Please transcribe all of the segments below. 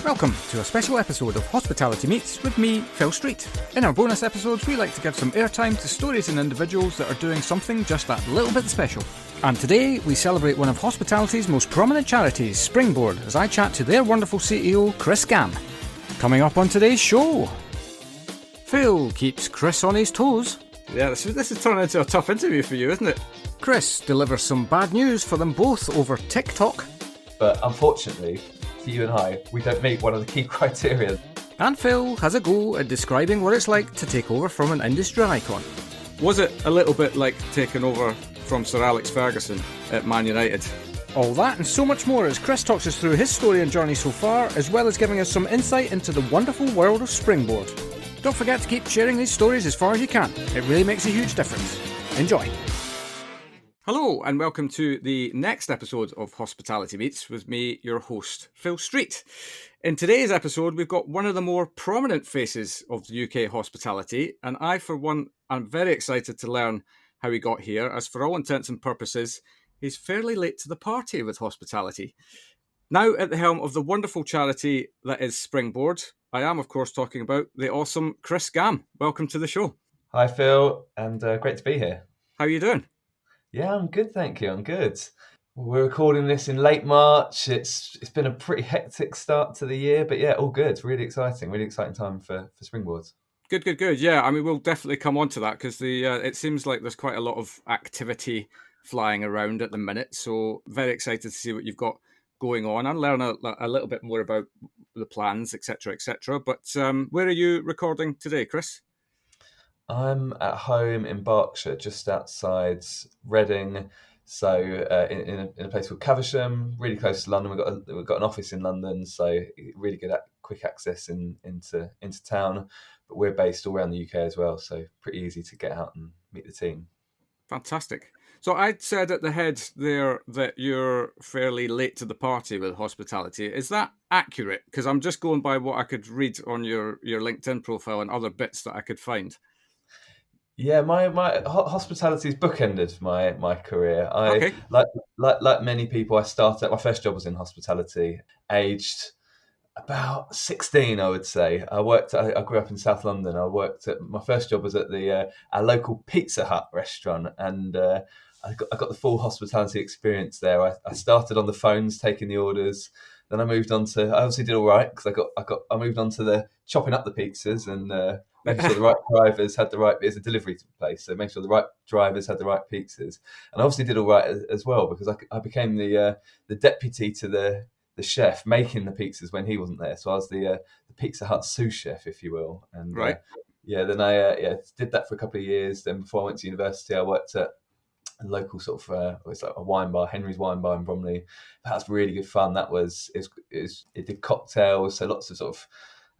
Welcome to a special episode of Hospitality Meets with me, Phil Street. In our bonus episodes, we like to give some airtime to stories and individuals that are doing something just that little bit special. And today, we celebrate one of hospitality's most prominent charities, Springboard, as I chat to their wonderful CEO, Chris Gamm. Coming up on today's show, Phil keeps Chris on his toes. Yeah, this is turning into a tough interview for you, isn't it? Chris delivers some bad news for them both over TikTok. But unfortunately, for you and I, we don't meet one of the key criteria. And Phil has a go at describing what it's like to take over from an industry icon. Was it a little bit like taking over from Sir Alex Ferguson at Man United? All that and so much more as Chris talks us through his story and journey so far, as well as giving us some insight into the wonderful world of Springboard. Don't forget to keep sharing these stories as far as you can. It really makes a huge difference. Enjoy. Hello and welcome to the next episode of Hospitality Meets with me, your host, Phil Street. In today's episode, we've got one of the more prominent faces of the UK hospitality, and I, for one, am very excited to learn how he got here, as for all intents and purposes, he's fairly late to the party with hospitality. Now at the helm of the wonderful charity that is Springboard, I am, of course, talking about the awesome Chris Gamm. Welcome to the show. Hi, Phil, and great to be here. How are you doing? Yeah, I'm good, thank you. I'm good. We're recording this in late March. It's been a pretty hectic start to the year, but yeah, all good. Really exciting time for Springboard. Good. Yeah, I mean, we'll definitely come on to that because it seems like there's quite a lot of activity flying around at the minute. So very excited to see what you've got going on and learn a little bit more about the plans, etc., etc. But where are you recording today, Chris? I'm at home in Berkshire, just outside Reading. So in a place called Caversham, really close to London. We've got an office in London, so really good quick access into town. But we're based all around the UK as well, so pretty easy to get out and meet the team. Fantastic. So I'd said at the head there that you're fairly late to the party with hospitality. Is that accurate? Because I'm just going by what I could read on your LinkedIn profile and other bits that I could find. Yeah, my hospitality's bookended my career. Okay. Like many people, I started. My first job was in hospitality, aged about 16, I would say. I grew up in South London. My first job was at our local Pizza Hut restaurant, and I got the full hospitality experience there. I started on the phones taking the orders. Then I moved on to. I obviously did all right because I moved on to the chopping up the pizzas and making sure the right drivers had the right. It's a delivery place, so make sure the right drivers had the right pizzas. And I obviously did all right as well because I became the deputy to the chef making the pizzas when he wasn't there. So I was the Pizza Hut sous chef, if you will. And right. Then I did that for a couple of years. Then before I went to university, I worked at a local sort of it's like a wine bar, Henry's Wine Bar in Bromley. That was really good fun. It did cocktails, so lots of sort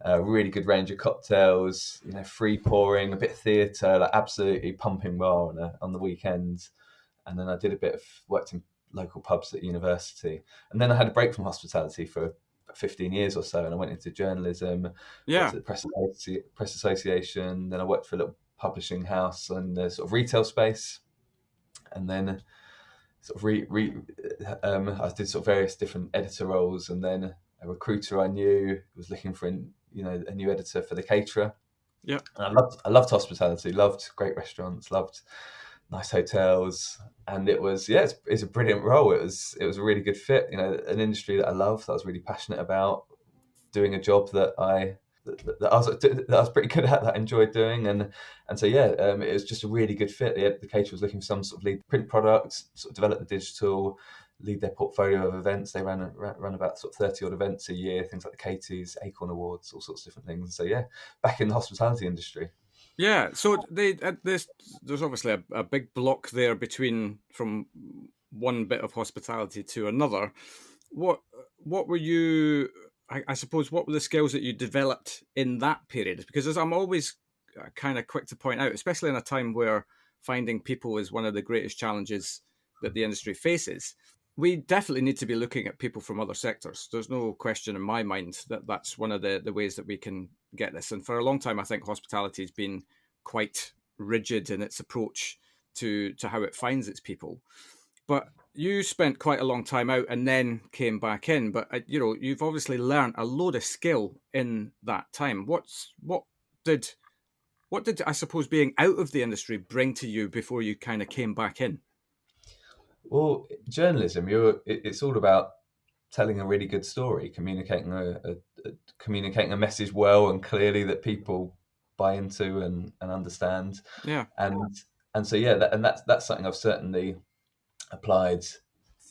of really good range of cocktails. Free pouring, a bit of theatre, like absolutely pumping bar on the weekends. And then I did worked in local pubs at university, and then I had a break from hospitality for 15 years or so, and I went into journalism. Yeah, worked at the Press Association. Then I worked for a little publishing house and the sort of retail space. And then sort of I did sort of various different editor roles, and then a recruiter I knew was looking for a new editor for the caterer. Yeah, and I loved hospitality, loved great restaurants, loved nice hotels, and it's a brilliant role. It was a really good fit. An industry that I love, that I was really passionate about, doing a job that I was pretty good at, that I enjoyed doing, and so it was just a really good fit. The caterer was looking for some sort of lead print product, sort of develop the digital, lead their portfolio of events. They ran about sort of 30 odd events a year, things like the Katie's, Acorn Awards, all sorts of different things. So back in the hospitality industry. Yeah, so there's obviously a big block there from one bit of hospitality to another. What were you? I suppose, what were the skills that you developed in that period? Because as I'm always kind of quick to point out, especially in a time where finding people is one of the greatest challenges that the industry faces, we definitely need to be looking at people from other sectors. There's no question in my mind that that's one of the ways that we can get this. And for a long time, I think hospitality has been quite rigid in its approach to how it finds its people. But you spent quite a long time out and then came back in, but you've obviously learned a load of skill in that time. What did I suppose being out of the industry bring to you before you kind of came back in? Well, journalism, it's all about telling a really good story, communicating a message well and clearly that people buy into and understand. Yeah. And so yeah, that's something I've certainly applied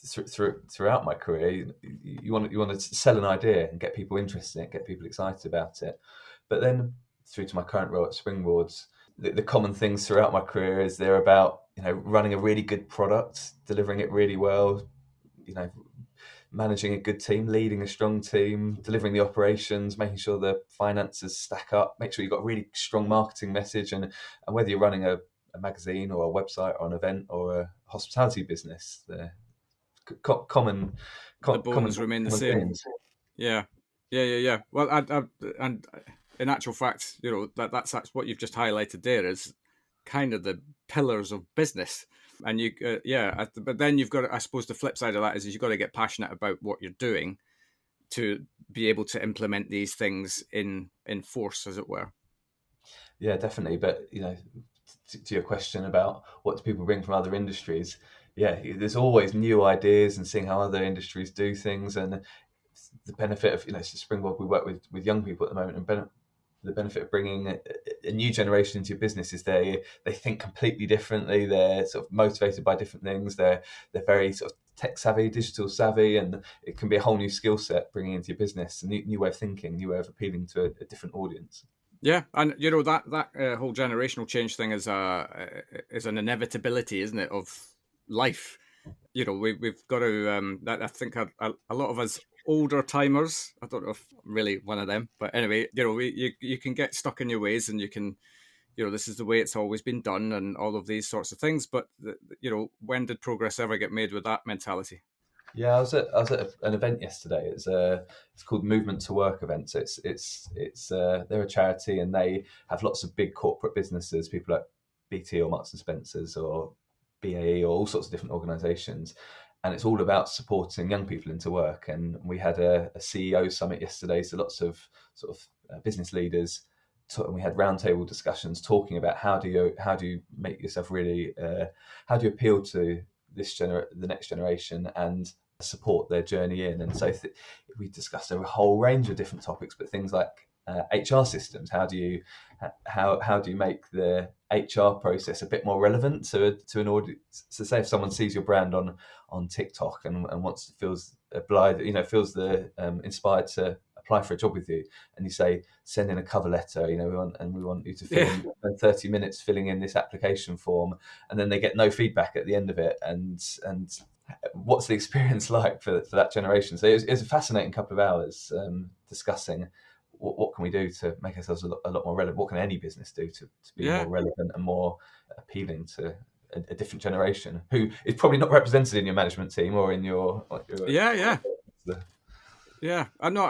throughout my career. You want to sell an idea and get people interested in it, get people excited about it. But then through to my current role at Springboards, the common things throughout my career is they're about running a really good product, delivering it really well, managing a good team, leading a strong team, delivering the operations, making sure the finances stack up, make sure you've got a really strong marketing message, and whether you're running a magazine or a website or an event or a hospitality business, the bones remain the same. Themes. Yeah. Well, and in actual fact, that's what you've just highlighted there is kind of the pillars of business. And but then you've got, I suppose the flip side of that is you've got to get passionate about what you're doing to be able to implement these things in force, as it were. Yeah, definitely. But to your question about what do people bring from other industries, yeah, there's always new ideas and seeing how other industries do things, and the benefit of Springboard, we work with young people at the moment, and the benefit of bringing a new generation into your business is they think completely differently. They're sort of motivated by different things. They're very sort of tech savvy, digital savvy, and it can be a whole new skill set bringing into your business, a new way of thinking, new way of appealing to a different audience. Yeah, and that whole generational change thing is an inevitability, isn't it, of life? We've got to. I think a lot of us older timers, I don't know if I'm really one of them, but anyway, you can get stuck in your ways, and you can, this is the way it's always been done, and all of these sorts of things. But when did progress ever get made with that mentality? Yeah, I was at an event yesterday. It's called Movement to Work event. So it's they're a charity and they have lots of big corporate businesses, people like BT or Marks and Spencers or BAE or all sorts of different organisations, and it's all about supporting young people into work. And we had a CEO summit yesterday, so lots of sort of business leaders. And we had roundtable discussions talking about how do you make yourself really how do you appeal to the next generation and support their journey in. And so we discussed a whole range of different topics, but things like HR systems. How do you make the HR process a bit more relevant to an audience? So say if someone sees your brand on TikTok and feels obliged, feels inspired to apply for a job with you, and you say send in a cover letter, we want you to fill in 30 minutes filling in this application form, and then they get no feedback at the end of it, and what's the experience like for that generation? So it was a fascinating couple of hours discussing what can we do to make ourselves a lot more relevant. What can any business do to be more relevant and more appealing to a different generation who is probably not represented in your management team or in your Yeah, I know.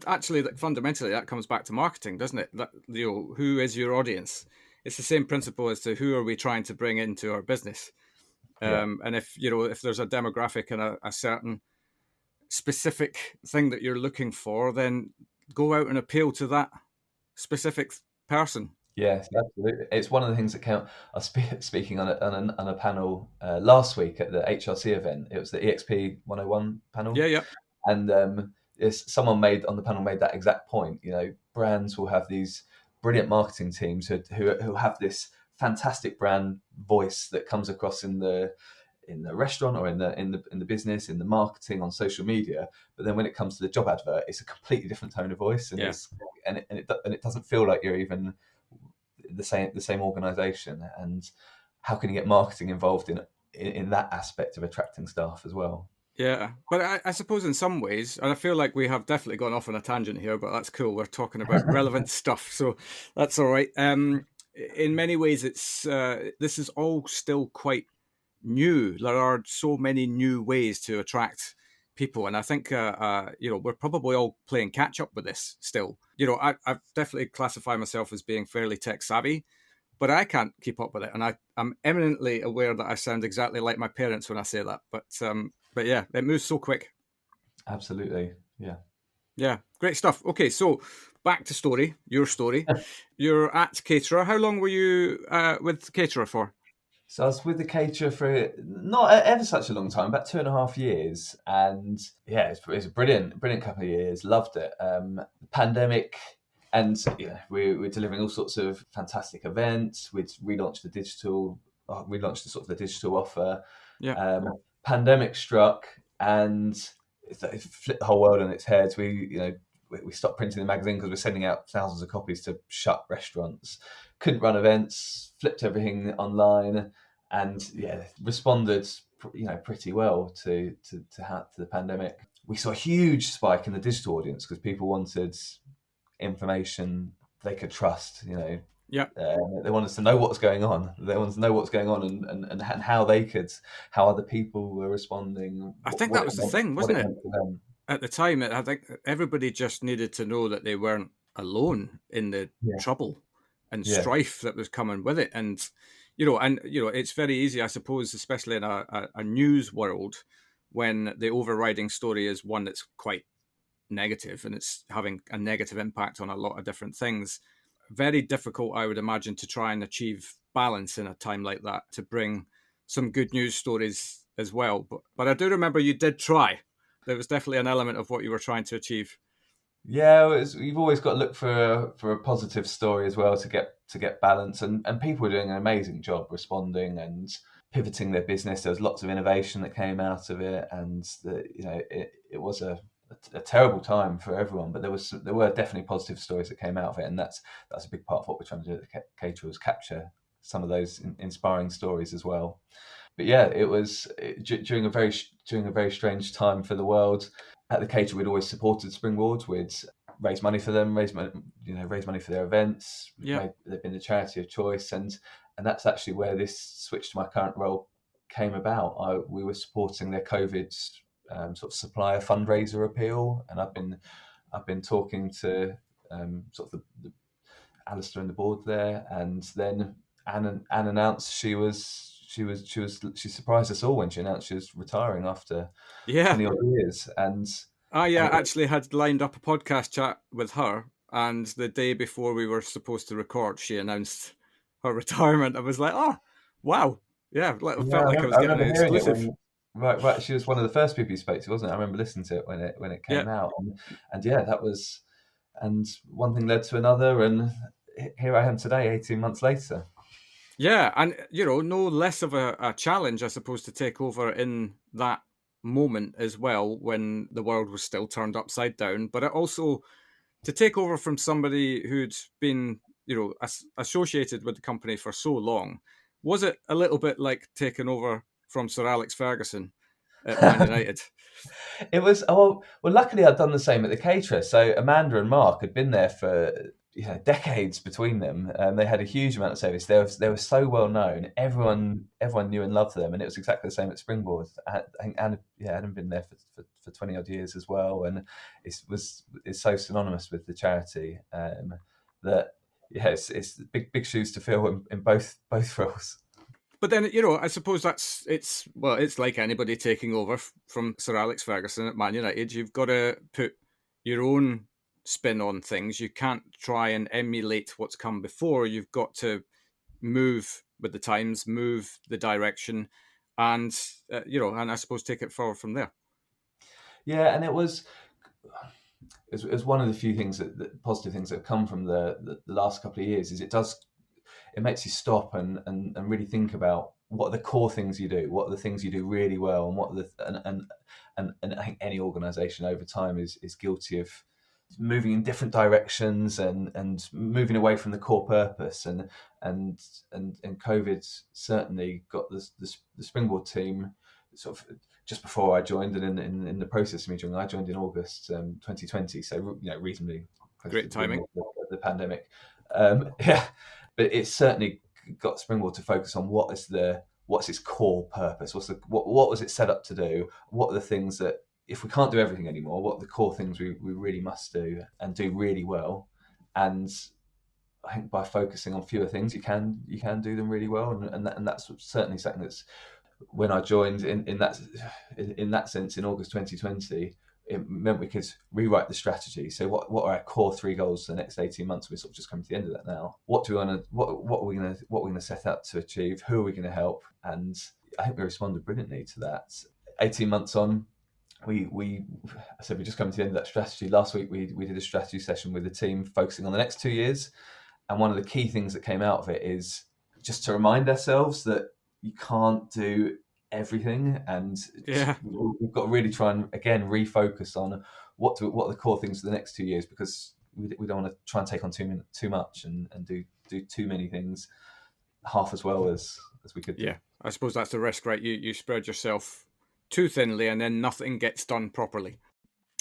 Actually, fundamentally, that comes back to marketing, doesn't it? That who is your audience? It's the same principle as to who are we trying to bring into our business. And if there's a demographic and a certain specific thing that you're looking for, then go out and appeal to that specific person. Yes, absolutely. It's one of the things that count. I was speaking on a panel last week at the HRC event. It was the EXP 101 panel. Yeah. And someone on the panel made that exact point. Brands will have these brilliant marketing teams who have this fantastic brand voice that comes across in the restaurant or in the business, in the marketing, on social media. But then when it comes to the job advert, it's a completely different tone of voice, and it doesn't feel like you're even the same organization. And how can you get marketing involved in that aspect of attracting staff as well? Yeah, but I suppose in some ways, and I feel like we have definitely gone off on a tangent here, but that's cool. We're talking about relevant stuff, so that's all right. In many ways, this is all still quite new. There are so many new ways to attract people, and I think we're probably all playing catch up with this still. I've definitely classified myself as being fairly tech savvy, but I can't keep up with it. And I'm eminently aware that I sound exactly like my parents when I say that. But yeah, it moves so quick. Absolutely. Yeah. Yeah, great stuff. Okay, so back to your story. You're at Caterer. How long were you with Caterer for? So I was with the caterer for not ever such a long time, about 2.5 years, and yeah, it's a brilliant couple of years. Loved it. Pandemic, and yeah, we're delivering all sorts of fantastic events. We'd relaunched the digital offer. Yeah. Pandemic struck, and it flipped the whole world on its head. We stopped printing the magazine because we're sending out thousands of copies to shut restaurants. Couldn't run events, flipped everything online, and yeah, responded pretty well to the pandemic. We saw a huge spike in the digital audience because people wanted information they could trust. Yeah. They wanted to know what's going on. They wanted to know what's going on and how other people were responding. I think that was the thing, wasn't it? Meant to them. At the time, I think everybody just needed to know that they weren't alone in the trouble and strife that was coming with it. And it's very easy, I suppose, especially in a news world, when the overriding story is one that's quite negative and it's having a negative impact on a lot of different things. Very difficult, I would imagine, to try and achieve balance in a time like that, to bring some good news stories as well. But I do remember you did try. There was definitely an element of what you were trying to achieve. Yeah, you've always got to look for a positive story as well to get balance, and people were doing an amazing job responding and pivoting their business. There was lots of innovation that came out of it, and it was a terrible time for everyone, but there were definitely positive stories that came out of it, and that's a big part of what we're trying to do at the Caterer, is capture some of those inspiring stories as well. But yeah, it was during a very strange time for the world. At the Caterer, we'd always supported Springboard. We'd raise money for them, raise money for their events. Yeah. They've been the charity of choice, and that's actually where this switch to my current role came about. We were supporting their COVID sort of supplier fundraiser appeal, and I've been talking to sort of the Alistair and the board there, and then Anne announced she surprised us all when she announced she was retiring after 20 odd years. And I actually had lined up a podcast chat with her, and the day before we were supposed to record, she announced her retirement. I was like, oh, wow. Yeah, felt like I was getting an exclusive. Right. She was one of the first people you spoke to, wasn't it? I remember listening to it when it came out, and yeah, that was. And one thing led to another, and here I am today, 18 months later. Yeah, and no less of a challenge, I suppose, to take over in that moment as well, when the world was still turned upside down, but it also to take over from somebody who'd been associated with the company for so long. Was it a little bit like taking over from Sir Alex Ferguson at Man United? It was, well, luckily I'd done the same at the Caterer. So Amanda and Mark had been there for decades between them, and they had a huge amount of service. They were so well known. Everyone knew and loved them, and it was exactly the same at Springboard. I think Anne had been there for 20 odd years as well, and it's so synonymous with the charity that it's big shoes to fill in both roles. But then, I suppose it's like anybody taking over from Sir Alex Ferguson at Man United. You've got to put your own spin on things. You can't try and emulate what's come before. You've got to move with the times, move the direction, and and I suppose take it forward from there. Yeah, and it was one of the few things that positive things that have come from the last couple of years is it makes you stop and really think about what are the core things you do, what are the things you do really well, and what are and I think any organisation over time is guilty of moving in different directions and moving away from the core purpose, and COVID certainly got the Springboard team sort of just before I joined, and in the process of me joining, I joined in August 2020, so reasonably close great to timing. The pandemic. But it's certainly got Springboard to focus on what's its core purpose, what was it set up to do, what are the things that, if we can't do everything anymore, what are the core things we really must do and do really well, and I think by focusing on fewer things, you can do them really well, and that's certainly something that's, when I joined in that sense in August 2020, it meant we could rewrite the strategy. So what are our core 3 goals for the next 18 months? We're sort of just coming to the end of that now. What do we want to what are we going to set out to achieve? Who are we going to help? And I think we responded brilliantly to that. 18 months on, I said we just come to the end of that strategy. Last week we did a strategy session with the team focusing on the next 2 years. And one of the key things that came out of it is just to remind ourselves that you can't do everything, and we've got to really try and again refocus on what are the core things for the next 2 years, because we don't want to try and take on too much and do too many things half as well as we could do. Yeah, I suppose that's the risk, right? You spread yourself too thinly and then nothing gets done properly.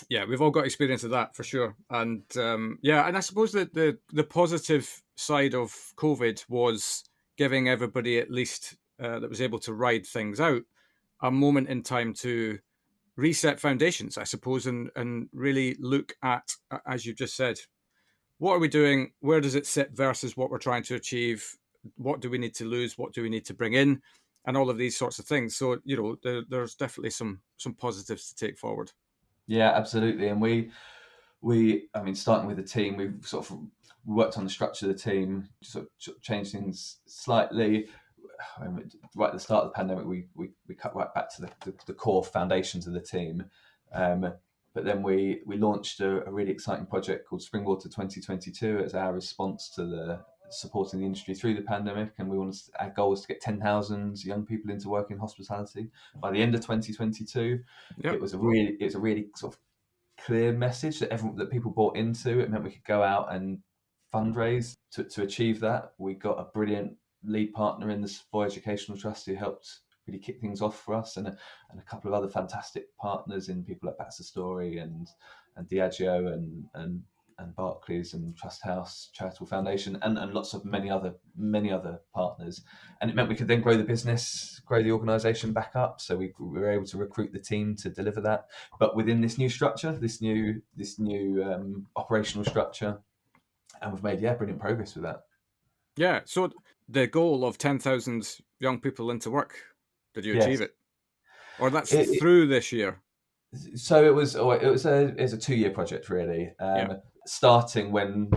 Yeah, we've all got experience of that for sure. And and I suppose that the positive side of COVID was giving everybody, at least that was able to ride things out, a moment in time to reset foundations, I suppose, and really look at, as you just said, what are we doing? Where does it sit versus what we're trying to achieve? What do we need to lose? What do we need to bring in? And all of these sorts of things. So, there's definitely some positives to take forward. Yeah, absolutely. And I mean, starting with the team, we've sort of worked on the structure of the team, sort of changed things slightly. Right at the start of the pandemic, we cut right back to the core foundations of the team. But then we launched a really exciting project called Springboard to 2022 as our response to the supporting the industry through the pandemic. And our goal was to get 10,000 young people into work in hospitality by the end of 2022. Yep. It was a really sort of clear message that people bought into. It meant we could go out and fundraise to achieve that. We got a brilliant lead partner in the Savoy Educational Trust who helped really kick things off for us, and a couple of other fantastic partners in people like Baxter Story and Diageo and Barclays and Trust House Charitable Foundation and lots of many other partners. And it meant we could then grow the business, grow the organisation back up. So we were able to recruit the team to deliver that, but within this new structure, this new operational structure, and we've made brilliant progress with that. Yeah. So the goal of 10,000 young people into work, did you achieve it? Or that's through this year? So it was a 2-year project, really. Starting when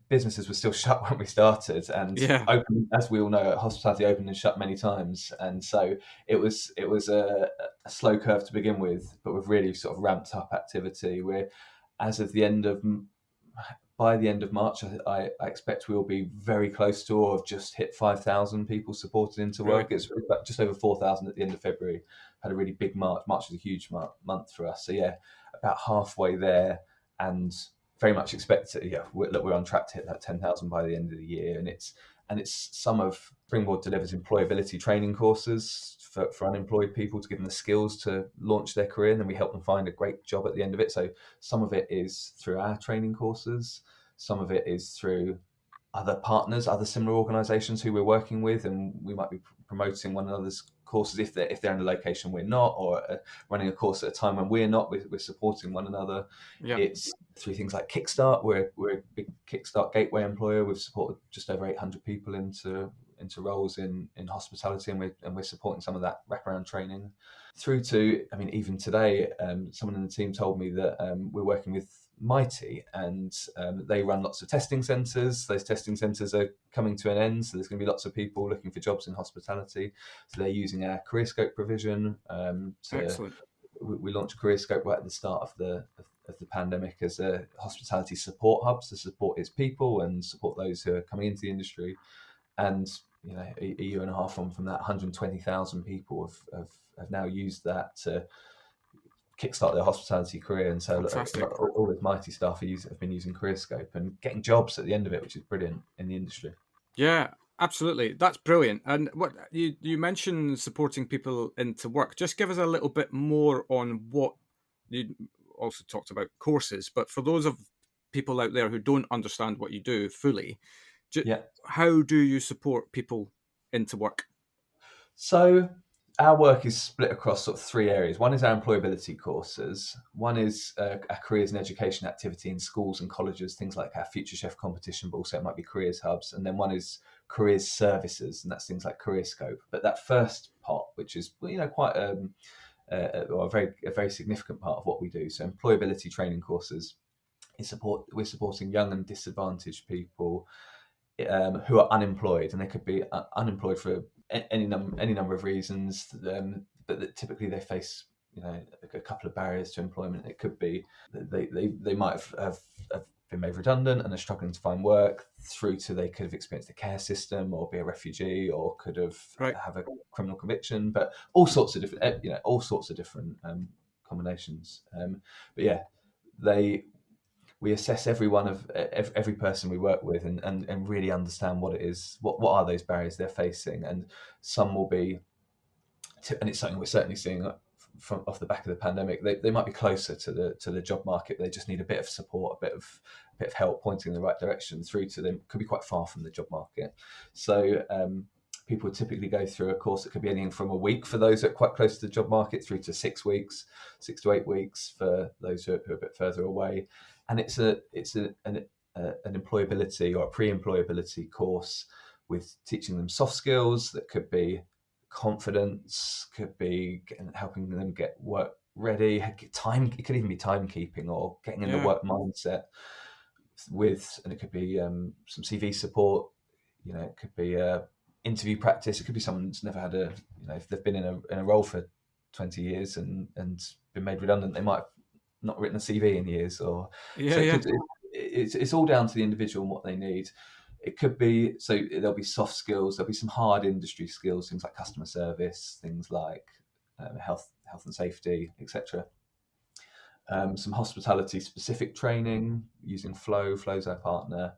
businesses were still shut when we started, and open, as we all know, hospitality opened and shut many times, and so it was a slow curve to begin with, but we've really sort of ramped up activity. We're, as of by the end of March, I expect we'll be very close to, or have just hit 5,000 people supported into work. It's just over 4,000 at the end of February. Had a really big March. March was a huge month for us. So about halfway there, and very much expect to. We're on track to hit that 10,000 by the end of the year. And it's some of Springboard delivers employability training courses for unemployed people to give them the skills to launch their career, and then we help them find a great job at the end of it. So some of it is through our training courses, some of it is through other partners, other similar organisations who we're working with, and we might be promoting one another's courses if they're in a location we're not, or running a course at a time when we're not. We're supporting one another. Yep. It's through things like Kickstart. We're a big Kickstart gateway employer. We've supported just over 800 people into roles in hospitality, and we're supporting some of that wraparound training through to, I mean, even today, someone in the team told me that we're working with Mighty, and they run lots of testing centres. Those testing centres are coming to an end, so there's going to be lots of people looking for jobs in hospitality. So they're using our Careerscope provision. Excellent. We launched Careerscope right at the start of the pandemic as a hospitality support hub to support its people and support those who are coming into the industry. And a year and a half on from that, 120,000 people have now used that to kickstart their hospitality career. And so all this Mighty staff have been using Careerscope and getting jobs at the end of it, which is brilliant in the industry. Yeah, absolutely. That's brilliant. And what you mentioned supporting people into work. Just give us a little bit more on what you also talked about courses, but for those of people out there who don't understand what you do fully, how do you support people into work? So our work is split across sort of three areas. One is our employability courses. One is our careers and education activity in schools and colleges, things like our Future Chef competition, but also it might be careers hubs. And then one is careers services, and that's things like Careerscope. But that first part, which is quite a very significant part of what we do, so employability training courses, we're supporting young and disadvantaged people who are unemployed, and they could be unemployed for any number of reasons, but that typically they face a couple of barriers to employment. It could be that they might have been made redundant and are struggling to find work, through to they could have experienced the care system or be a refugee or could have a criminal conviction, but all sorts of different combinations. But yeah, we assess every one of every person we work with and really understand what it is, what are those barriers they're facing. And some will be, and it's something we're certainly seeing from off the back of the pandemic, they might be closer to the job market. They just need a bit of support, a bit of help pointing in the right direction, through to them could be quite far from the job market. So people typically go through a course that could be anything from a week for those that are quite close to the job market, through to 6 weeks, 6 to 8 weeks for those who are a bit further away. And it's an employability or a pre-employability course with teaching them soft skills that could be confidence, could be helping them get work ready, time. It could even be timekeeping or getting in the work mindset. And it could be some CV support. It could be interview practice. It could be someone that's never had if they've been in a role for 20 years and been made redundant, they might have not written a CV in years, or it's all down to the individual and what they need. It could be, so there'll be soft skills, there'll be some hard industry skills, things like customer service, things like health and safety, etc. Some hospitality specific training using Flow's our partner,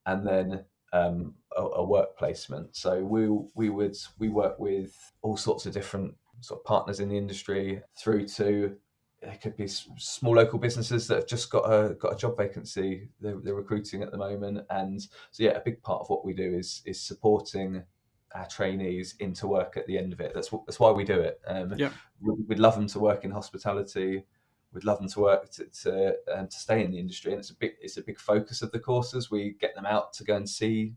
and then a work placement. So we work with all sorts of different sort of partners in the industry, through to it could be small local businesses that have just got a job vacancy they're recruiting at the moment. And so a big part of what we do is supporting our trainees into work at the end of it. That's why we do it. We'd love them to work in hospitality. We'd love them to work to stay in the industry, and it's a big focus of the courses. We get them out to go and see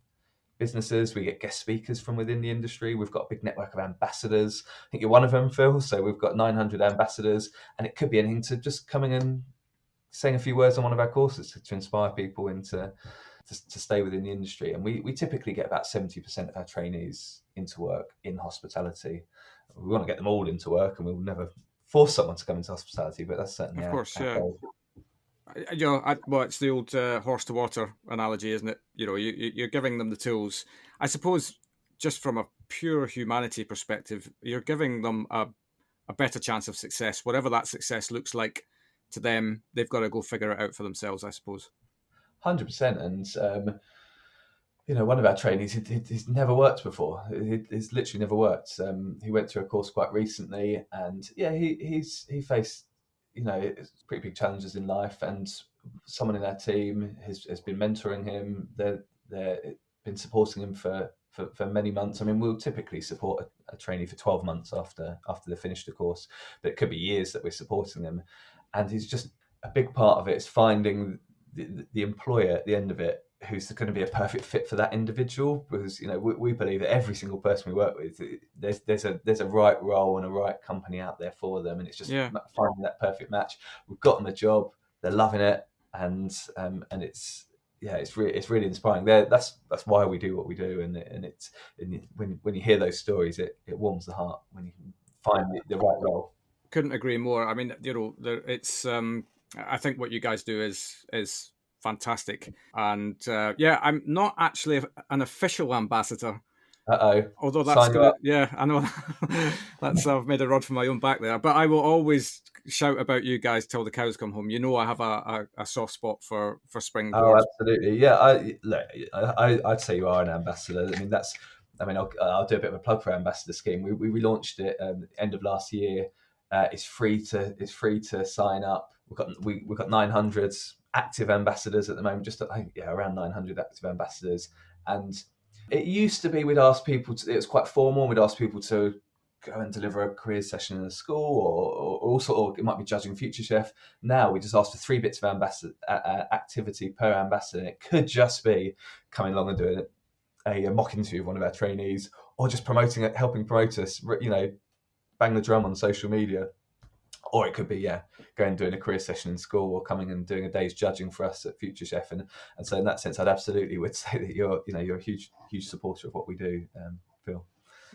businesses. We get guest speakers from within the industry. We've got a big network of ambassadors. I think you're one of them, Phil. So we've got 900 ambassadors, and it could be anything to just coming and saying a few words on one of our courses to inspire people to stay within the industry. And we typically get about 70% of our trainees into work in hospitality. We want to get them all into work, and we'll never force someone to come into hospitality, but that's certainly of course, our goal. It's the old horse to water analogy, isn't it? You're giving them the tools. I suppose, just from a pure humanity perspective, you're giving them a better chance of success. Whatever that success looks like to them, they've got to go figure it out for themselves, I suppose. 100%. And one of our trainees, he's never worked before. He's literally never worked. He went through a course quite recently, and he faced pretty big challenges in life, and someone in our team has been mentoring him. They've been supporting him for many months. I mean, we'll typically support a trainee for 12 months after they finish the course, but it could be years that we're supporting them. And he's just, a big part of it is finding the employer at the end of it who's going to be a perfect fit for that individual, because we believe that every single person we work with, there's a right role and a right company out there for them, and it's just finding that perfect match. We've got them a job, they're loving it, and it's really inspiring. That's why we do what we do, and it's when you hear those stories, it warms the heart when you can find the right role. Couldn't agree more. I mean, it's I think what you guys do is fantastic. And I'm not actually an official ambassador. Although that's gonna, I know that's I've made a rod for my own back there. But I will always shout about you guys till the cows come home. I have a soft spot for Springboard. Oh, absolutely, yeah. I'd say you are an ambassador. I'll do a bit of a plug for our ambassador scheme. We launched it end of last year. It's free to sign up. We've got 900 active ambassadors at the moment, around 900 active ambassadors. And it used to be we'd ask people it was quite formal, we'd ask people to go and deliver a careers session in a school, or it might be judging Future Chef. Now we just ask for 3 bits of activity per ambassador. And it could just be coming along and doing a mock interview of one of our trainees, or just promoting it, helping promote us, bang the drum on social media. Or it could be, going and doing a career session in school, or coming and doing a day's judging for us at Future Chef. And so in that sense, I'd absolutely would say that you're a huge supporter of what we do, Phil.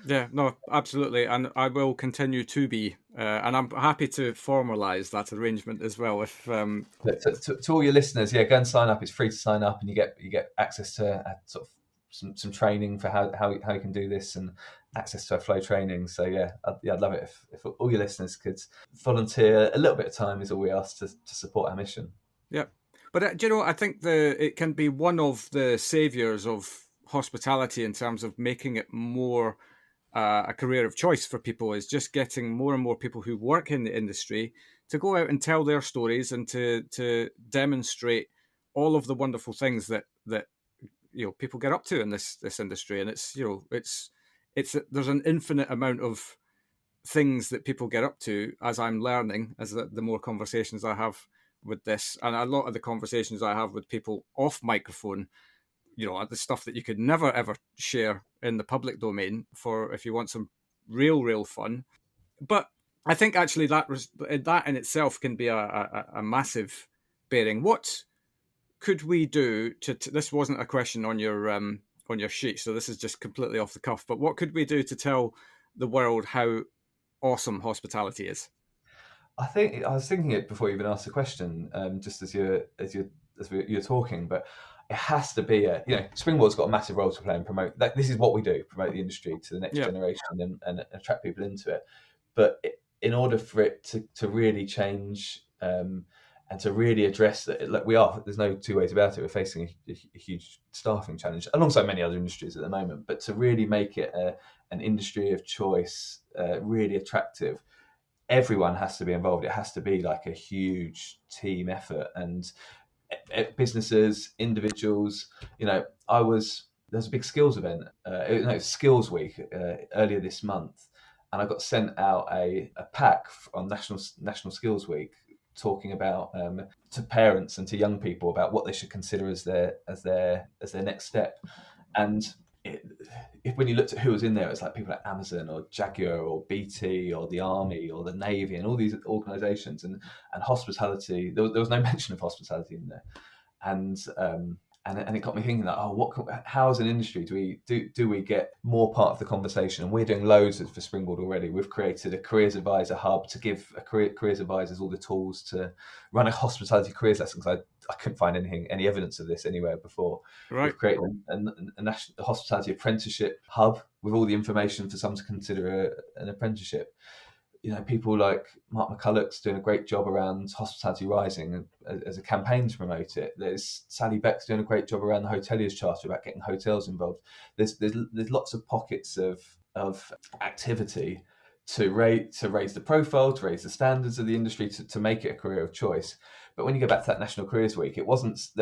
Yeah, no, absolutely. And I will continue to be. And I'm happy to formalise that arrangement as well. If to all your listeners, go and sign up. It's free to sign up, and you get access to sort of some training for how you can do this, and access to our flow training. So I'd love it if all your listeners could volunteer. A little bit of time is all we ask to support our mission. Yeah, but I think it can be one of the saviours of hospitality in terms of making it more a career of choice for people, is just getting more and more people who work in the industry to go out and tell their stories, and to demonstrate all of the wonderful things that people get up to in this industry. And it's there's an infinite amount of things that people get up to, as I'm learning, as the more conversations I have with this, and a lot of the conversations I have with people off microphone, the stuff that you could never ever share in the public domain for if you want some real fun. But I think actually that in itself can be a massive bearing. What could we do to this wasn't a question on your sheet, so this is just completely off the cuff, but what could we do to tell the world how awesome hospitality is? I think I was thinking it before you even asked the question, just as you're talking, but it has to be Springboard's got a massive role to play and promote. This is what we do: promote the industry to the next generation and attract people into it. But in order for it to really change, and to really address that, there's no two ways about it. We're facing a huge staffing challenge alongside many other industries at the moment. But to really make it an industry of choice, really attractive, everyone has to be involved. It has to be like a huge team effort, and businesses, individuals. There's a big skills event, Skills Week earlier this month, and I got sent out a pack on National Skills Week, talking about to parents and to young people about what they should consider as their next step. And when you looked at who was in there, it's like people like Amazon or Jaguar or BT or the Army or the Navy and all these organisations, and hospitality. There was no mention of hospitality in there, and it got me thinking that how as an industry do we get more part of the conversation? And we're doing loads for Springboard already. We've created a careers advisor hub to give careers advisors all the tools to run a hospitality careers lesson, because I couldn't find any evidence of this anywhere before. Right. We've created a hospitality apprenticeship hub with all the information for some to consider an apprenticeship. People like Mark McCulloch's doing a great job around Hospitality Rising as a campaign to promote it. There's Sally Beck's doing a great job around the Hoteliers Charter about getting hotels involved. There's lots of pockets of activity to raise the profile, to raise the standards of the industry, to make it a career of choice. But when you go back to that National Careers Week, there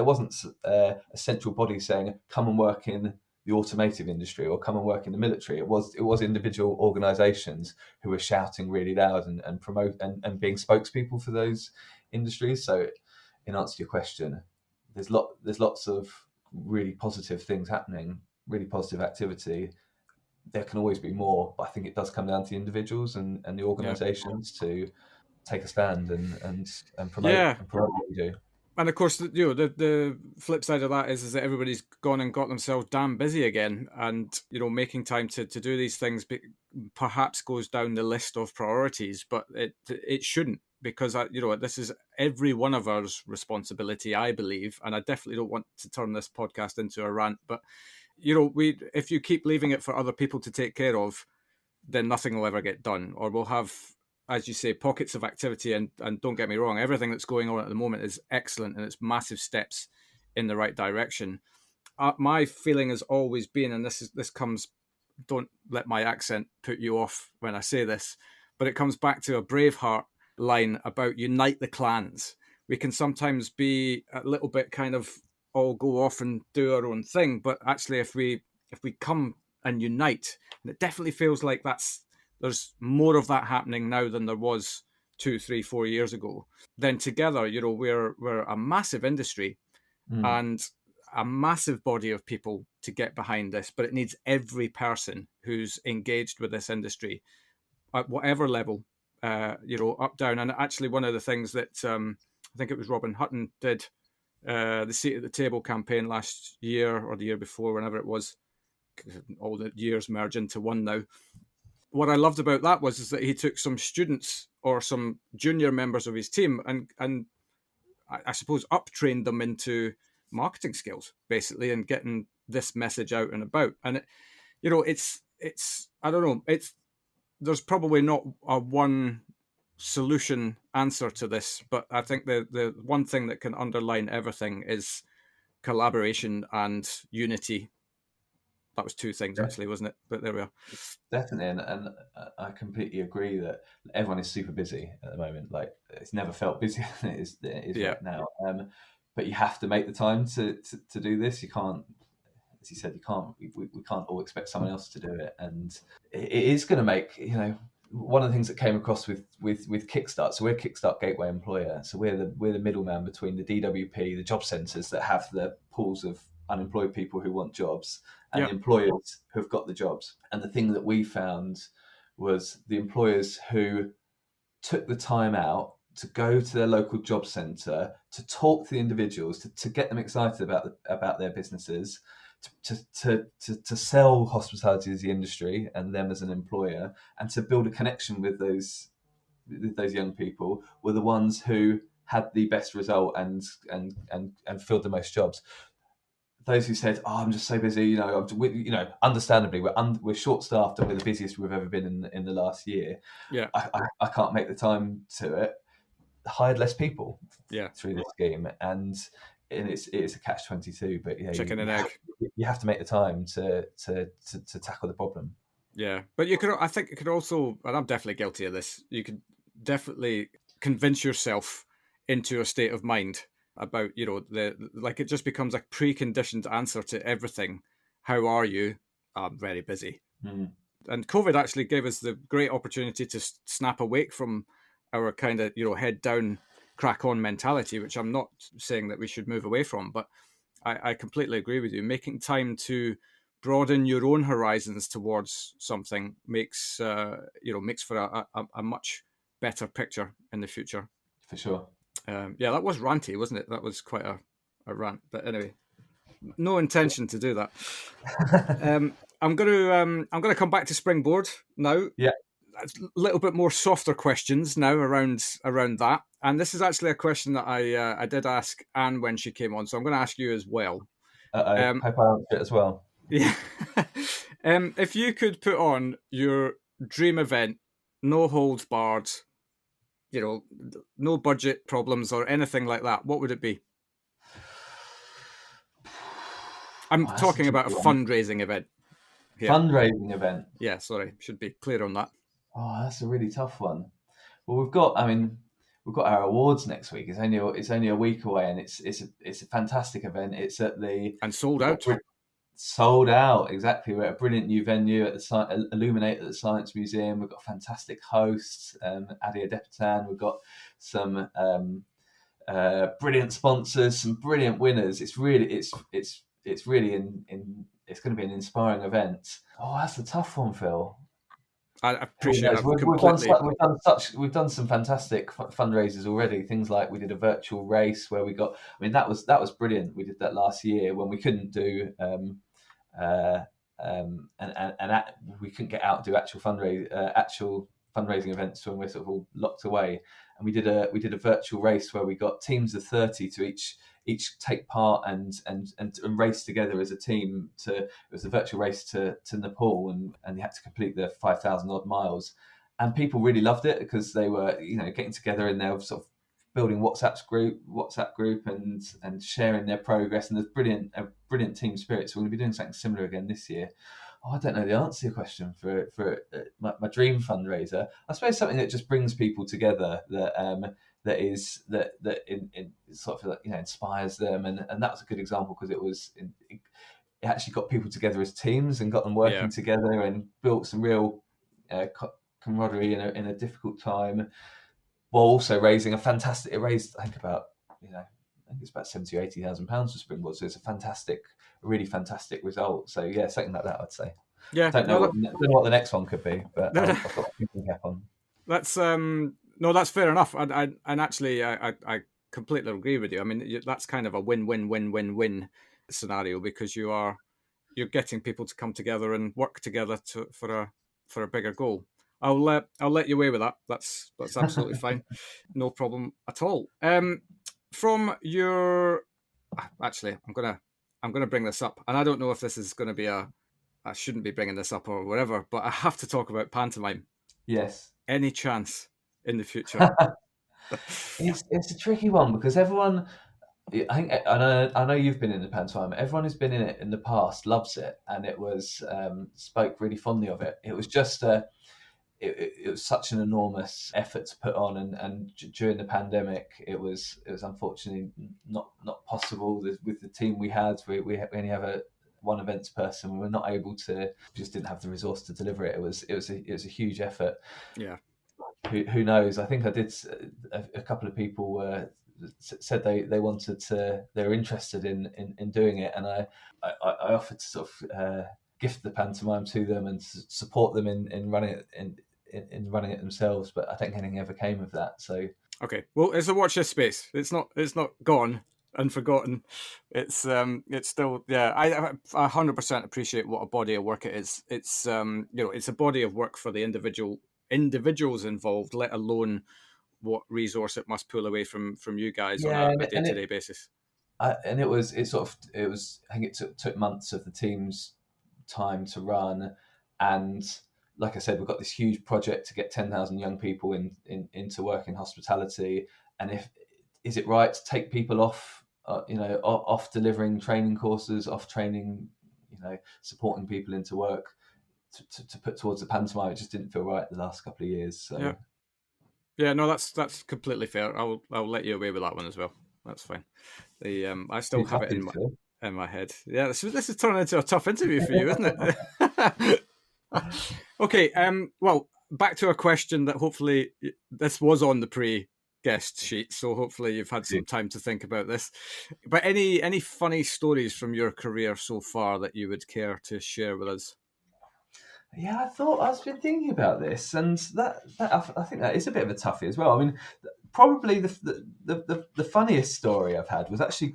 wasn't a central body saying, come and work in the automotive industry or come and work in the military. It was individual organisations who were shouting really loud and promote and being spokespeople for those industries. So, in answer to your question, there's lots of really positive things happening, really positive activity. There can always be more, but I think it does come down to the individuals and the organisations to take a stand and promote what we do. And of course, the flip side of that is that everybody's gone and got themselves damn busy again, and making time to do these things perhaps goes down the list of priorities, but it shouldn't, because this is every one of ours responsibility, I believe, and I definitely don't want to turn this podcast into a rant, but if you keep leaving it for other people to take care of, then nothing will ever get done, or we'll have, as you say, pockets of activity. And don't get me wrong, everything that's going on at the moment is excellent, and it's massive steps in the right direction. My feeling has always been, and this comes, don't let my accent put you off when I say this, but it comes back to a Braveheart line about unite the clans. We can sometimes be a little bit kind of all go off and do our own thing, but actually if we come and unite, and it definitely feels like that's there's more of that happening now than there was 2, 3, 4 years ago. Then together, we're a massive industry and a massive body of people to get behind this, but it needs every person who's engaged with this industry at whatever level, up, down. And actually, one of the things that I think it was Robin Hutton did, the Seat at the Table campaign last year or the year before, whenever it was, all the years merge into one now. What I loved about that is that he took some students or some junior members of his team and I suppose up-trained them into marketing skills, basically, and getting this message out and about. And it's I don't know, there's probably not a one solution answer to this, but I think the one thing that can underline everything is collaboration and unity. That was two things, actually, wasn't it? But there we are. Definitely, and I completely agree that everyone is super busy at the moment. Like, it's never felt busier than it is right now. But you have to make the time to do this. You can't, as you said, we can't all expect someone else to do it. And it is going to make, one of the things that came across with Kickstart. So we're Kickstart Gateway Employer. So we're the middleman between the DWP, the job centres that have the pools of unemployed people who want jobs, and the employers who've got the jobs. And the thing that we found was the employers who took the time out to go to their local job centre, to talk to the individuals, to get them excited about their businesses, to sell hospitality as the industry and them as an employer, and to build a connection with those young people, were the ones who had the best result and filled the most jobs. Those who said, "Oh, I'm just so busy," understandably, we're short-staffed and we're the busiest we've ever been in the last year. Yeah, I can't make the time to it. Hired less people through this scheme, and it's a catch-22. But chicken and egg. You have to make the time to tackle the problem. Yeah, but I think you could also, and I'm definitely guilty of this, you could definitely convince yourself into a state of mind about, it just becomes a preconditioned answer to everything. How are you? I'm very busy. And COVID actually gave us the great opportunity to snap awake from our kind of, head down, crack on mentality, which I'm not saying that we should move away from, but I completely agree with you. Making time to broaden your own horizons towards something makes for a much better picture in the future. For sure. That was ranty, wasn't it? That was quite a rant. But anyway, no intention to do that. I'm gonna come back to Springboard now. Yeah. A little bit more softer questions now around that. And this is actually a question that I did ask Anne when she came on, so I'm going to ask you as well. Hope I answered it as well. Yeah. If you could put on your dream event, no holds barred, no budget problems or anything like that, what would it be? I'm talking about a fundraising event. Yeah. Fundraising event? Yeah, sorry. Should be clear on that. Oh, that's a really tough one. Well, we've got our awards next week. It's only a week away, and it's a fantastic event. It's at the sold out. Sold out, exactly. We're at a brilliant new venue at the Illuminate at the Science Museum. We've got fantastic hosts, Adi Adepitan. We've got some brilliant sponsors, some brilliant winners. It's really it's going to be an inspiring event. Oh, that's a tough one, Phil. I appreciate it. We've done some fantastic fundraisers already. Things like we did a virtual race where we got. I mean, that was brilliant. We did that last year when we couldn't do we couldn't get out and do actual fundraising events when we're sort of all locked away. And we did a virtual race where we got teams of 30 to each take part and race together as a team. It was a virtual race to Nepal, and you had to complete the 5,000 odd miles. And people really loved it because they were getting together in their sort of building WhatsApp group and sharing their progress. And there's a brilliant team spirit. So we're going to be doing something similar again this year. Oh, I don't know the answer to your question for my dream fundraiser. I suppose something that just brings people together, that sort of inspires them, and that was a good example because it actually got people together as teams and got them working together and built some real camaraderie in a difficult time, while also raising it raised, I think about, I think it's about 70 or 80,000 pounds for Springboard. So it's a really fantastic result. So yeah, something like that, I'd say. Yeah, Don't know what the next one could be, but no, I've got a thinking cap on. that's no, that's fair enough. And actually, I completely agree with you. I mean, that's kind of a win-win-win-win-win scenario, because you're getting people to come together and work together for a bigger goal. I'll let you away with that. That's absolutely fine, no problem at all. From your, actually, I'm gonna bring this up, and I don't know if this is going to be I shouldn't be bringing this up or whatever, but I have to talk about pantomime. Yes. Any chance in the future? It's a tricky one, because everyone, I know you've been in the pantomime. Everyone who's been in it in the past loves it, and it was spoke really fondly of it. It was just it was such an enormous effort to put on, and during the pandemic, it was unfortunately not possible with the team we had. We only have one events person. We were not able to, just didn't have the resource to deliver it. It was a huge effort. Yeah. Who knows? I think I did. A couple of people said they wanted to. They were interested in doing it, and I offered to sort of gift the pantomime to them and support them in running it in running it themselves. But I don't think anything ever came of that. So okay, well, it's a watch this space. It's not gone and forgotten. It's still, yeah. I 100% appreciate what a body of work it is. It's it's a body of work for the individuals involved, let alone what resource it must pull away from you guys on a day-to-day basis. I think it took months of the team's time to run, and like I said, we've got this huge project to get 10,000 young people into work in hospitality. And is it right to take people off delivering training courses, off training, supporting people into work to put towards the pantomime? It just didn't feel right the last couple of years. So. Yeah, no, that's completely fair. I'll let you away with that one as well. That's fine. I still have it in my head. Yeah, this is turning into a tough interview for you, isn't it? Okay. Well, back to a question that hopefully this was on the pre-guest sheet, so hopefully you've had some time to think about this. But any funny stories from your career so far that you would care to share with us? Yeah, I've been thinking about this, and that I think that is a bit of a toughie as well. I mean, probably the funniest story I've had was actually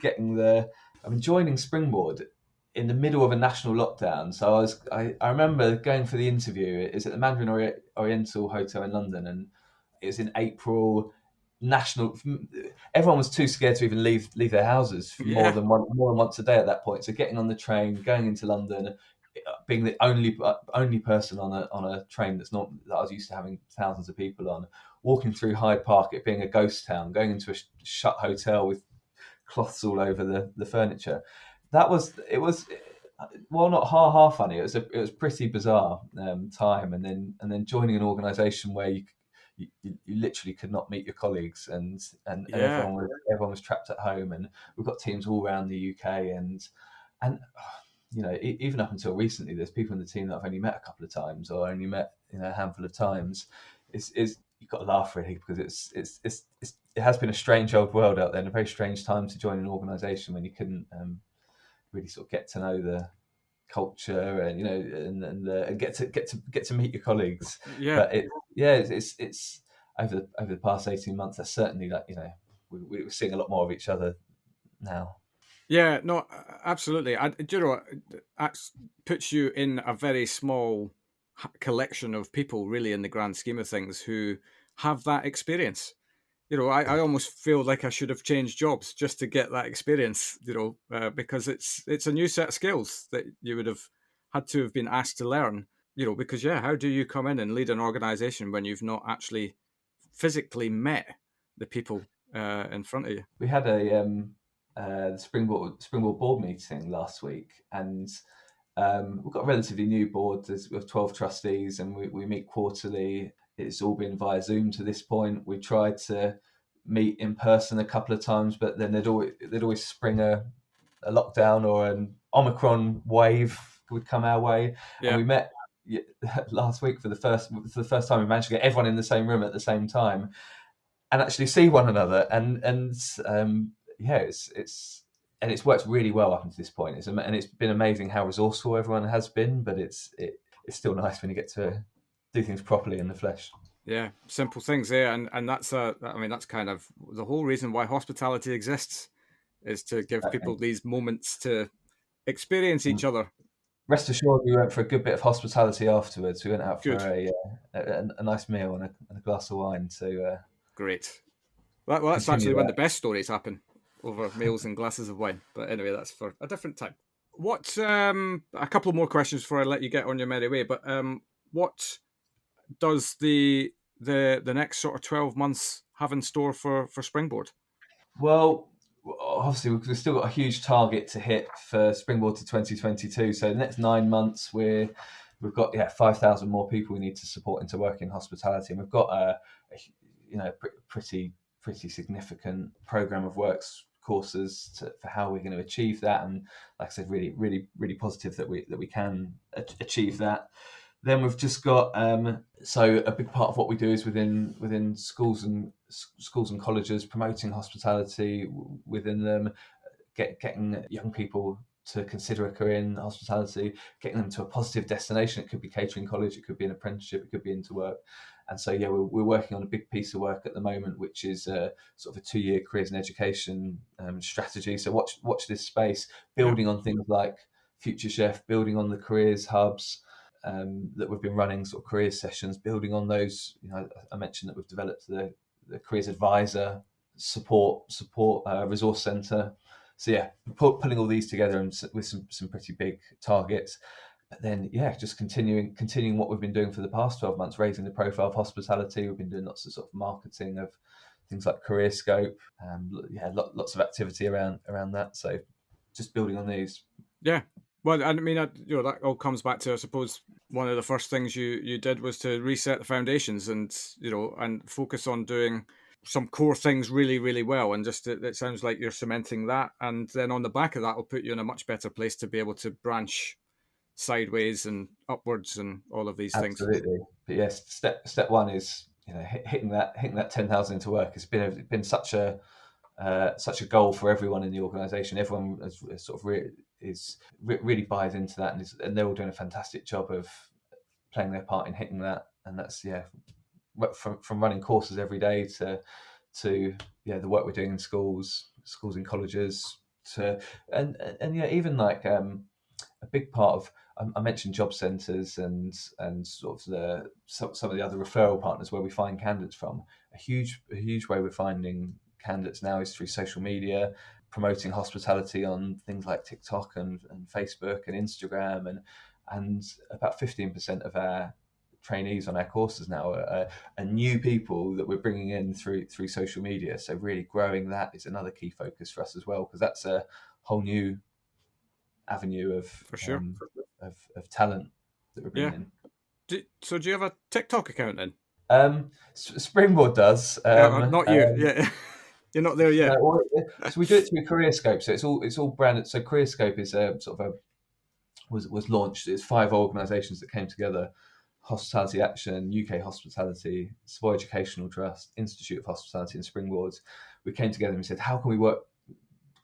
joining Springboard in the middle of a national lockdown. So I remember going for the interview. It was at the Mandarin Oriental Hotel in London, and it was in April. Everyone was too scared to even leave their houses more than once a day at that point. So getting on the train, going into London, being the only person on a train that I was used to having thousands of people on, walking through Hyde Park, it being a ghost town, going into a shut hotel with cloths all over the furniture. It was well, not half funny. It was pretty bizarre time, and then joining an organisation where you literally could not meet your colleagues, and everyone was trapped at home, and we've got teams all around the UK, and even up until recently, there's people in the team that I've only met a couple of times, or only met a handful of times. You've got to laugh really, because it has been a strange old world out there, and a very strange time to join an organisation when you couldn't really sort of get to know the culture and and get to meet your colleagues. Yeah, but it's over the past 18 months. That's certainly we're seeing a lot more of each other now. Yeah, no, absolutely. That puts you in a very small collection of people, really, in the grand scheme of things, who have that experience. I almost feel like I should have changed jobs just to get that experience, because it's a new set of skills that you would have had to have been asked to learn, because, how do you come in and lead an organization when you've not actually physically met the people in front of you? We had the Springboard board meeting last week, and we've got a relatively new board. We have 12 trustees, and we meet quarterly. It's all been via Zoom to this point. We tried to meet in person a couple of times, but then they'd always spring a lockdown or an Omicron wave would come our way. Yeah. And we met last week for the first time we managed to get everyone in the same room at the same time and actually see one another, it's worked really well up until this point. And it's been amazing how resourceful everyone has been, but it's still nice when you get to do things properly in the flesh. Yeah, simple things there, and that's that's kind of the whole reason why hospitality exists, is to give people these moments to experience each other. Rest assured, we went for a good bit of hospitality afterwards. We went out for a nice meal and a glass of wine. So great. Well, that's actually when the best stories happen, over meals and glasses of wine. But anyway, that's for a different time. What? A couple more questions before I let you get on your merry way. But what does the next sort of 12 months have in store for Springboard? Well, obviously we've still got a huge target to hit for Springboard to 2022. So the next 9 months we've got 5,000 more people we need to support into work in hospitality, and we've got a pretty significant program of works courses for how we're going to achieve that. And like I said, really positive that we can achieve that. Then we've just got so a big part of what we do is within schools and colleges, promoting hospitality within them, getting young people to consider a career in hospitality, getting them to a positive destination. It could be catering college, it could be an apprenticeship, it could be into work. And so we're working on a big piece of work at the moment, which is sort of a 2-year careers and education strategy. So watch this space, building on things like Future Chef, building on the careers hubs that we've been running, sort of careers sessions, building on those. I mentioned that we've developed the careers advisor support resource centre. So pulling all these together and with some pretty big targets. But then just continuing what we've been doing for the past 12 months, raising the profile of hospitality. We've been doing lots of sort of marketing of things like Careerscope, lots of activity around that. So just building on these. Yeah. Well, I mean, that all comes back to, I suppose, one of the first things you did was to reset the foundations and focus on doing some core things really, really well. And just it sounds like you're cementing that. And then on the back of that will put you in a much better place to be able to branch sideways and upwards and all of these things. Absolutely. But yes, step one is hitting that 10,000 into work. It's been such a goal for everyone in the organisation. Everyone has sort of really buys into that, and they're all doing a fantastic job of playing their part in hitting that. And that's from running courses every day to the work we're doing in schools and colleges even like a big part of, I mentioned job centres and sort of some of the other referral partners where we find candidates from. A huge way we're finding candidates now is through social media, promoting hospitality on things like TikTok and Facebook and Instagram, and about 15% of our trainees on our courses now are new people that we're bringing in through social media. So really growing that is another key focus for us as well, because that's a whole new avenue of for sure of talent that we're bringing in. So do you have a TikTok account then? Springboard does. Not you. Yeah. You're not there yet. So we do it through Careerscope. So it's all branded. So Careerscope is was launched. It's 5 organisations that came together: Hospitality Action, UK Hospitality, Savoy Educational Trust, Institute of Hospitality, and Springboard. We came together and we said, how can we work?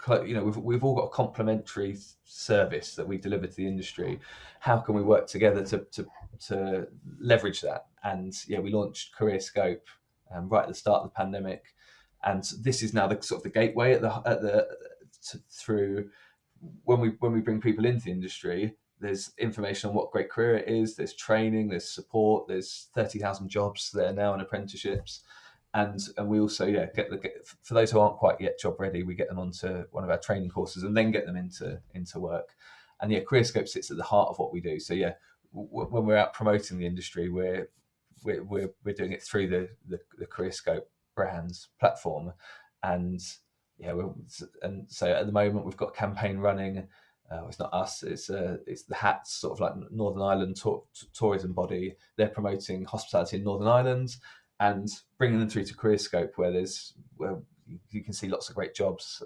We've all got a complementary service that we deliver to the industry. How can we work together to leverage that? And we launched Careerscope right at the start of the pandemic. And this is now the sort of the gateway through when we bring people into the industry. There's information on what great career it is. There's training. There's support. There's 30,000 jobs there now and apprenticeships, and we also get for those who aren't quite yet job ready, we get them onto one of our training courses and then get them into work. And Careerscope sits at the heart of what we do. So when we're out promoting the industry, we're doing it through the Careerscope brands platform, and so at the moment we've got a campaign running. It's not us, it's the HATS, sort of like Northern Ireland tourism body. They're promoting hospitality in Northern Ireland and bringing them through to Careerscope, where you can see lots of great jobs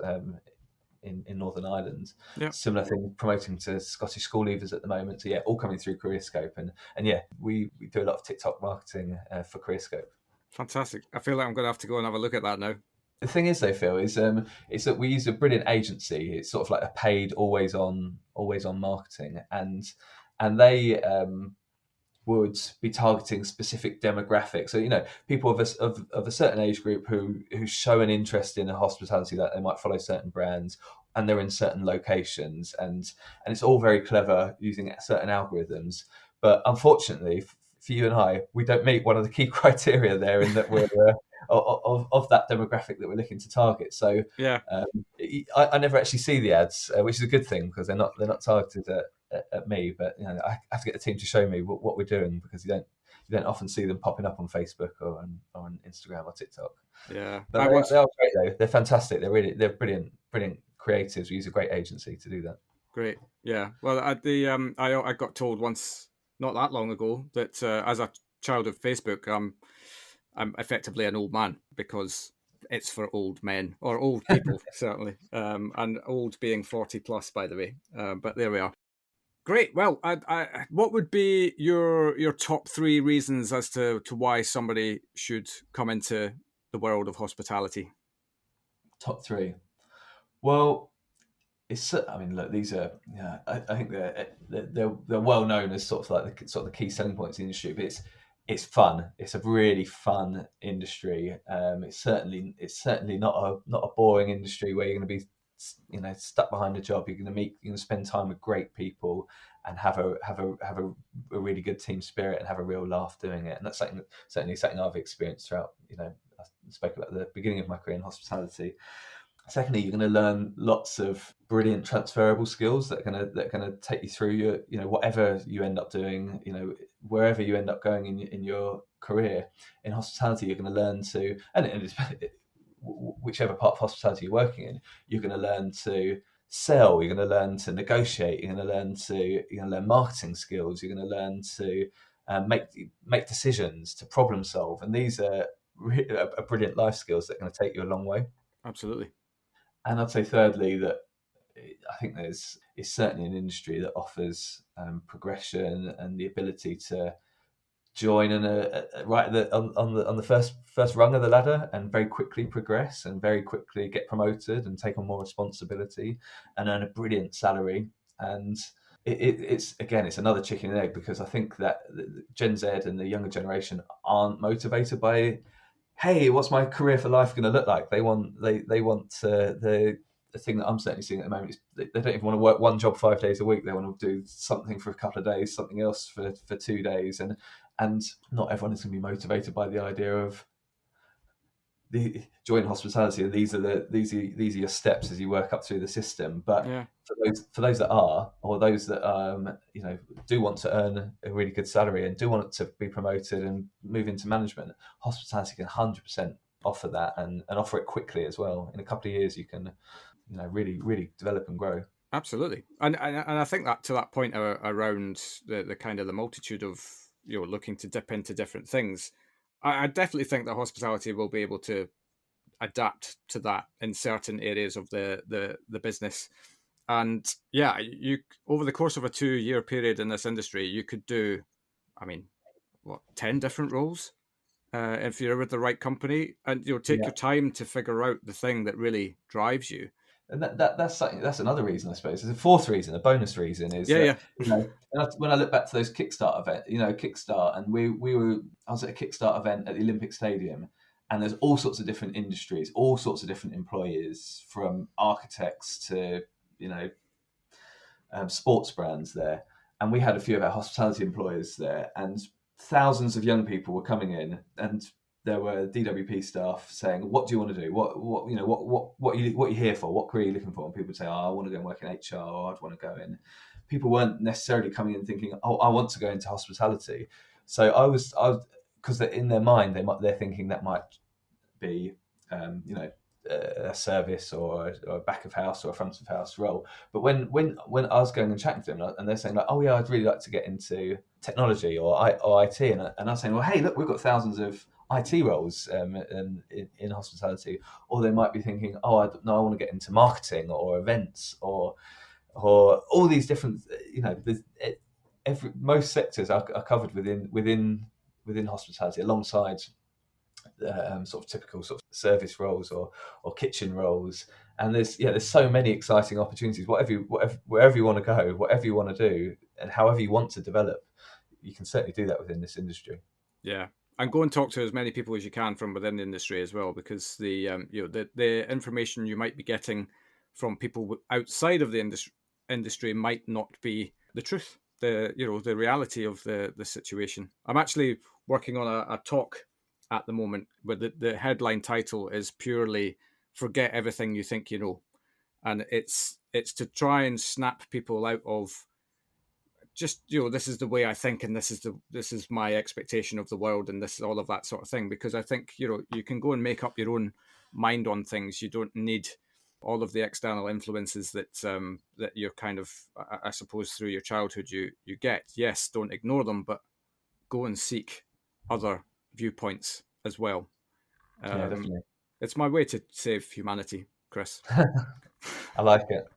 in Northern Ireland. Yeah. Similar thing, promoting to Scottish school leavers at the moment. So yeah, all coming through Careerscope, and yeah, we do a lot of TikTok marketing for Careerscope. Fantastic. I feel like I'm going to have to go and have a look at that now. The thing is, though, Phil, is that we use a brilliant agency. It's sort of like a paid, always on marketing, and they would be targeting specific demographics. So people of a certain age group who show an interest in a hospitality, that they might follow certain brands, and they're in certain locations, and it's all very clever using certain algorithms. But unfortunately, for you and I, we don't meet one of the key criteria there, in that we're of that demographic that we're looking to target. So yeah, I never actually see the ads, which is a good thing, because they're not targeted at me. But I have to get the team to show me what we're doing, because you don't often see them popping up on Facebook or on Instagram or TikTok. Yeah, but they are great though. They're fantastic. They're brilliant creatives. We use a great agency to do that. Great. Yeah. Well, I got told once, not that long ago, that as a child of Facebook, I'm effectively an old man, because it's for old men, or old people, certainly. And old being 40 plus, by the way. But there we are. Great. Well, what would be your top 3 reasons as to why somebody should come into the world of hospitality? Top 3. Well, look, these are. I think they're well known as sort of like the key selling points in the industry. But it's fun. It's a really fun industry. It's certainly not a boring industry where you're going to be stuck behind a job. You're going to spend time with great people and have a really good team spirit and have a real laugh doing it. And that's certainly something I've experienced throughout. I spoke about the beginning of my career in hospitality. Secondly, you're going to learn lots of brilliant transferable skills that are going to take you through your, whatever you end up doing, wherever you end up going in your career. In hospitality, you're going to learn to, and whichever part of hospitality you're working in, you're going to learn to sell. You're going to learn to negotiate. You're going to learn marketing skills. You're going to learn to make decisions, to problem solve, and these are brilliant life skills that are going to take you a long way. Absolutely. And I'd say thirdly that I think it's certainly an industry that offers progression and the ability to join right on the first rung of the ladder, and very quickly progress and very quickly get promoted and take on more responsibility and earn a brilliant salary. And it's another chicken and egg, because I think that Gen Z and the younger generation aren't motivated by, hey, what's my career for life going to look like? They want the thing that I'm certainly seeing at the moment is they don't even want to work one job 5 days a week. They want to do something for a couple of days, something else for 2 days, and not everyone is going to be motivated by the idea of join hospitality. And these are your steps as you work up through the system. But yeah, for those that are, or those that do want to earn a really good salary and do want to be promoted and move into management, hospitality can 100% offer that, and offer it quickly as well. In a couple of years, you can really develop and grow. Absolutely. And I think that to that point around the kind of the multitude of looking to dip into different things, I definitely think that hospitality will be able to adapt to that in certain areas of the business. And yeah, you over the course of a 2-year period in this industry, you could do, 10 different roles if you're with the right company, and take your time to figure out the thing that really drives you. And that's another reason, I suppose. There's a fourth reason, a bonus reason, is when I look back to those Kickstart events, Kickstart, and I was at a Kickstart event at the Olympic Stadium, and there's all sorts of different industries, all sorts of different employers, from architects to sports brands there, and we had a few of our hospitality employers there, and thousands of young people were coming in, and there were DWP staff saying, "What do you want to do? What are you here for? What career are you looking for?" And people would say, "Oh, I want to go and work in HR, or I'd want to go in." People weren't necessarily coming in thinking, "Oh, I want to go into hospitality." So I was because in their mind they're thinking that might be a service or a back of house or a front of house role. But when I was going and chatting to them, and they're saying like, "Oh yeah, I'd really like to get into technology or IT," and I was saying, "Well, hey, look, we've got thousands of IT roles in hospitality, or they might be thinking, oh, I want to get into marketing or events or all these different, most sectors are covered within hospitality alongside sort of typical sort of service roles or kitchen roles. And there's so many exciting opportunities. Wherever you want to go, whatever you want to do, and however you want to develop, you can certainly do that within this industry. Yeah, and go and talk to as many people as you can from within the industry as well, because the information you might be getting from people outside of the industry might not be the truth, the reality of the situation. I'm actually working on a talk at the moment, but the headline title is purely "Forget Everything You Think You Know," and it's to try and snap people out of just, this is the way I think, and this is my expectation of the world, and this is all of that sort of thing. Because I think you can go and make up your own mind on things. You don't need all of the external influences that you're kind of, I suppose, through your childhood you get. Yes, don't ignore them, but go and seek other viewpoints as well. Yeah, definitely. It's my way to save humanity, Chris. I like it.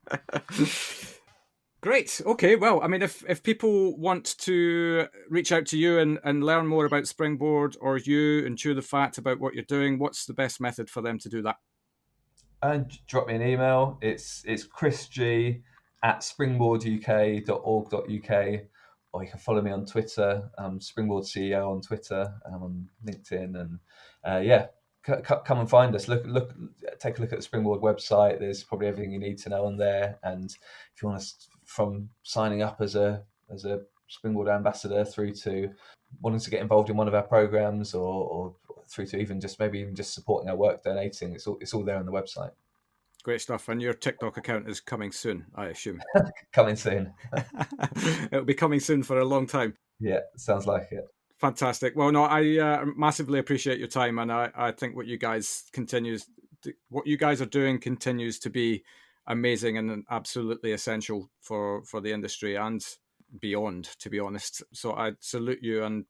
Great. Okay. Well, I mean, if people want to reach out to you and learn more about Springboard or you and chew the fat about what you're doing, what's the best method for them to do that? And drop me an email. It's chrisg@springboarduk.org.uk, or you can follow me on Twitter. Springboard CEO on Twitter. I'm on LinkedIn, and come and find us. Take a look at the Springboard website. There's probably everything you need to know on there. And if you want to, from signing up as a Springboard Ambassador through to wanting to get involved in one of our programs, or through to even just supporting our work, donating, it's all there on the website. Great stuff. And your TikTok account is coming soon, I assume. Coming soon. It'll be coming soon for a long time. Yeah, sounds like it. Fantastic. Well, no, I massively appreciate your time, and I think what you guys are doing continues to be amazing and absolutely essential for the industry and beyond, to be honest. So I salute you and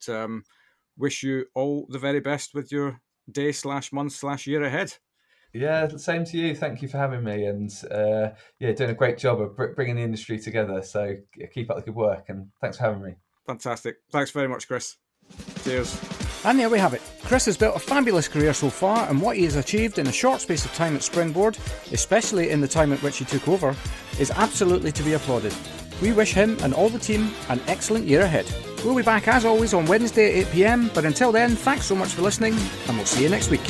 wish you all the very best with your day/month/year ahead. Yeah, same to you. Thank you for having me, and doing a great job of bringing the industry together. So keep up the good work, and thanks for having me. Fantastic. Thanks very much, Chris. Cheers. And there we have it. Chris has built a fabulous career so far, and what he has achieved in a short space of time at Springboard, especially in the time at which he took over, is absolutely to be applauded. We wish him and all the team an excellent year ahead. We'll be back as always on Wednesday at 8 PM, but until then, thanks so much for listening, and we'll see you next week.